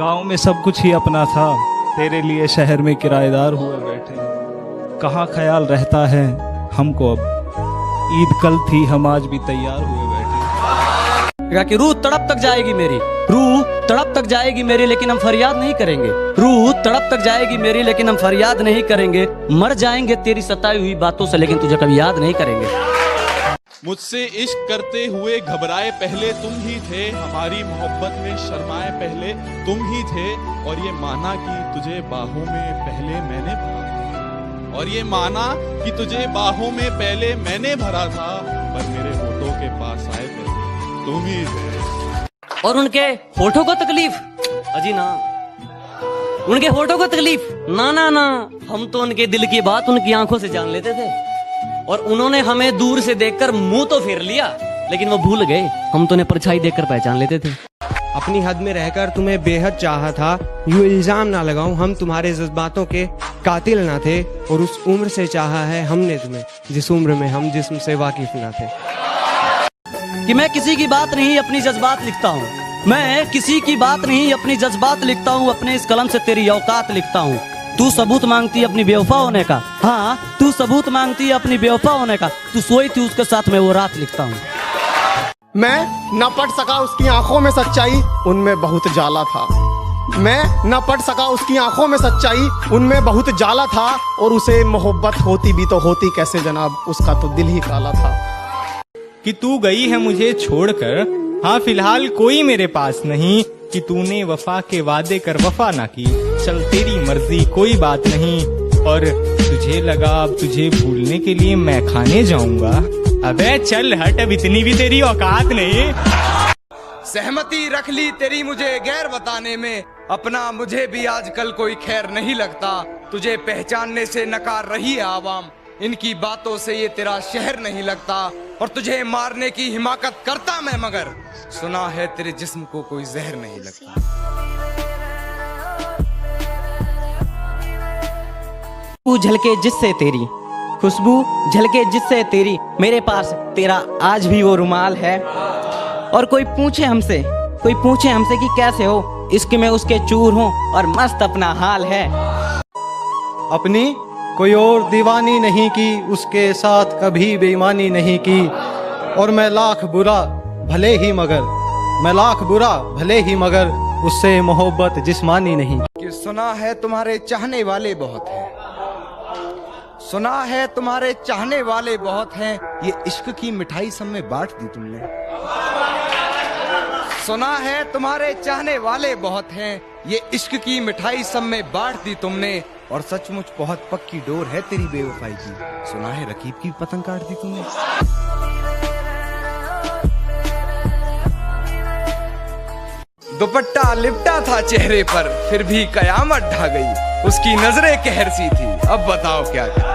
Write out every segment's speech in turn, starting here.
गांव में सब कुछ ही अपना था, तेरे लिए शहर में किराएदार हुए बैठे। कहाँ ख्याल रहता है हमको अब, ईद कल थी हम आज भी तैयार हुए बैठे। कि रूह तड़प तक जाएगी मेरी, रूह तड़प तक जाएगी मेरी, लेकिन हम फरियाद नहीं करेंगे। रूह तड़प तक जाएगी मेरी, लेकिन हम फरियाद नहीं करेंगे। मर जाएंगे तेरी सताई हुई बातों से, लेकिन तुझे कभी याद नहीं करेंगे। मुझसे इश्क करते हुए घबराए पहले तुम ही थे, हमारी मोहब्बत में शर्माए पहले तुम ही थे। और ये माना कि तुझे बाहों में पहले मैंने भरा, और ये माना कि तुझे बाहों में पहले मैंने भरा था, पर मेरे होठों के पास आए पहले तुम ही थे। और उनके होठों को तकलीफ, अजी ना, उनके होठों को तकलीफ ना ना ना, हम तो उनके दिल की बात उनकी आंखों से जान लेते थे। और उन्होंने हमें दूर से देखकर मुंह तो फेर लिया, लेकिन वो भूल गए हम तो उन्हें परछाई देखकर पहचान लेते थे। अपनी हद में रहकर तुम्हें बेहद चाहा था, यूं इल्जाम ना लगाऊं हम तुम्हारे जज्बातों के कातिल ना थे। और उस उम्र से चाहा है हमने तुम्हें जिस उम्र में हम जिस्म से वाकिफ ना थे। कि मैं किसी की बात नहीं अपनी जज्बात लिखता हूँ, मैं किसी की बात नहीं अपनी जज्बात लिखता हूँ, अपने इस कलम से तेरी औकात लिखता हूँ। तू सबूत मांगती अपनी बेवफा होने का, हाँ तू सबूत मांगती अपनी बेवफा होने का, तू सोई थी उसके साथ मैं वो रात लिखता हूँ। मैं न पढ़ सका उसकी आंखों में सच्चाई, उनमें बहुत जाला था। मैं न पढ़ सका उसकी आंखों में सच्चाई, उनमें बहुत जाला था। और उसे मोहब्बत होती भी तो होती कैसे जनाब, उसका तो दिल ही काला था। कि तू गई है मुझे छोड़कर, हाँ फिलहाल कोई मेरे पास नहीं, कि तूने वफा के वादे कर वफा ना की, चल तेरी मर्जी कोई बात नहीं। और तुझे लगा अब तुझे भूलने के लिए मैं खाने जाऊंगा, अबे चल हट, अब इतनी भी तेरी औकात नहीं। सहमति रख ली तेरी मुझे गैर बताने में, अपना मुझे भी आजकल कोई खैर नहीं लगता। तुझे पहचानने से नकार रही है आवाम, इनकी बातों से ये तेरा शहर नहीं लगता। और तुझे मारने की हिमाकत करता मैं, मगर सुना है तेरे जिस्म को कोई जहर नहीं लगता। खुशबू झलके जिससे तेरी, खुशबू झलके जिससे तेरी, मेरे पास तेरा आज भी वो रुमाल है। और कोई पूछे हमसे कि कैसे हो, इश्क में उसके चूर हूँ और मस्त अपना हाल है। अपनी कोई और दीवानी नहीं की, उसके साथ कभी बेईमानी नहीं की। और मैं लाख बुरा भले ही मगर उससे मोहब्बत जिस्मानी नहीं। कि सुना है तुम्हारे चाहने वाले बहुत हैं, सुना है तुम्हारे चाहने वाले बहुत हैं, ये इश्क की मिठाई सब में बांट दी तुमने। सुना है तुम्हारे चाहने वाले बहुत हैं, ये इश्क की मिठाई सब में बांट दी तुमने। और सचमुच बहुत पक्की डोर है तेरी बेवफाई की, सुना है रकीब की पतंग काट दी तुमने। दुपट्टा लिपटा था चेहरे पर, फिर भी कयामत ढा गई, उसकी नजरें कहर सी थी, अब बताओ क्या करें।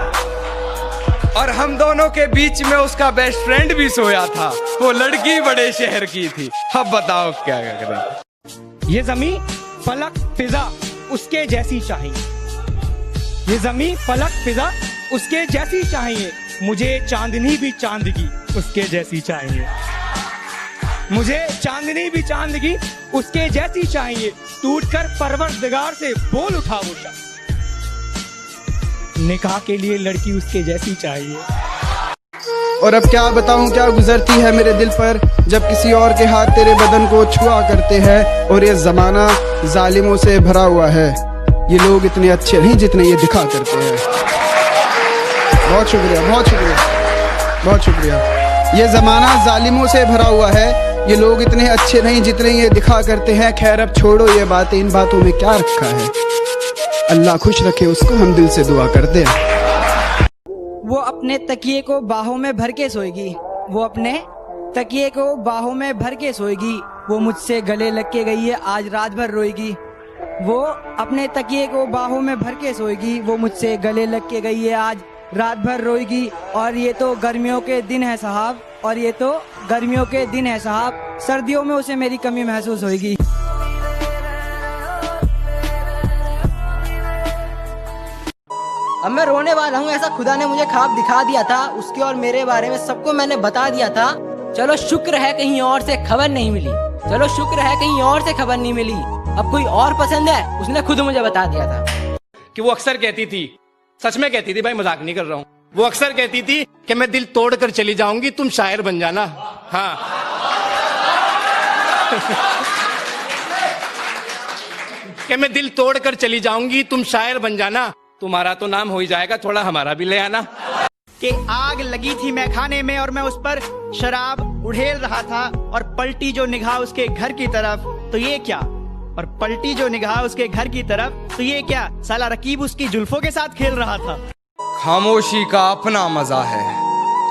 और हम दोनों के बीच में उसका बेस्ट फ्रेंड भी सोया था, वो लड़की बड़े शहर की थी, अब बताओ क्या करें। ये ज़मीं फलक फिजा उसके जैसी चाहिए, ये ज़मीं फलक फिजा उसके जैसी चाहिए। मुझे चांदनी भी चांद की उसके जैसी चाहिए, मुझे चांदनी भी चांद की उसके जैसी चाहिए। टूटकर परवरदिगार से बोल उठा वो शख्स, निकाह के लिए लड़की उसके जैसी चाहिए। और अब क्या बताऊं क्या गुजरती है मेरे दिल पर, जब किसी और के हाथ तेरे बदन को छुआ करते हैं। और ये जमाना जालिमों से भरा हुआ है, ये लोग इतने अच्छे नहीं जितने ये दिखा करते हैं। बहुत शुक्रिया, बहुत शुक्रिया, बहुत शुक्रिया। ये जमाना जालिमों से भरा हुआ है, ये लोग इतने अच्छे नहीं जितने ये दिखा करते हैं। खैर अब छोड़ो ये बातें, इन बातों में क्या रखा है। अल्लाह खुश रखे उसको, हम दिल से दुआ करते हैं। वो अपने तकिए को बाहों में भर के सोएगी, वो अपने तकिए को बाहों में भर के सोएगी। वो मुझसे गले लग के गई है, आज रात भर रोएगी। वो अपने तकिए को बाहों में भर के सोएगी, वो मुझसे गले लग के गई है, आज रात भर रोएगी। और ये तो गर्मियों के दिन है साहब, और ये तो गर्मियों के दिन है साहब, सर्दियों में उसे मेरी कमी महसूस होगी। अब मैं रोने वाला हूँ, ऐसा खुदा ने मुझे ख्वाब दिखा दिया था, उसके और मेरे बारे में सबको मैंने बता दिया था। चलो शुक्र है कहीं और से खबर नहीं मिली, चलो शुक्र है कहीं और से खबर नहीं मिली। अब कोई और पसंद है? उसने खुद मुझे बता दिया था कि वो अक्सर कहती थी, सच में कहती थी भाई, मजाक नहीं कर रहा हूँ, वो अक्सर कहती थी कि मैं दिल तोड़ कर चली जाऊंगी, तुम शायर बन जाना। हाँ कि मैं दिल तोड़ कर चली जाऊंगी, तुम शायर बन जाना, तुम्हारा तो नाम हो ही जाएगा, थोड़ा हमारा भी ले आना। कि आग लगी थी मैं खाने में और मैं उस पर शराब उड़ेल रहा था, और पलटी जो निगाह उसके घर की तरफ तो ये क्या, और पलटी जो निगाह उसके घर की तरफ तो ये क्या, साला रकीब उसकी जुल्फों के साथ खेल रहा था। खामोशी का अपना मजा है,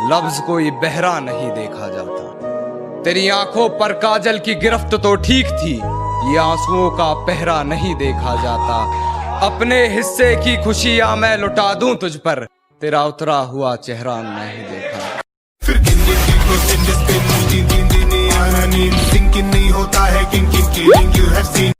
लफ्ज कोई बहरा नहीं देखा जाता। तेरी आंखों पर काजल की गिरफ्त तो ठीक थी, ये आंसुओं का पहरा नहीं देखा जाता। अपने हिस्से की खुशियां मैं लुटा दूं तुझ पर, तेरा उतरा हुआ चेहरा नहीं देखा। फिर नहीं होता है किन किन की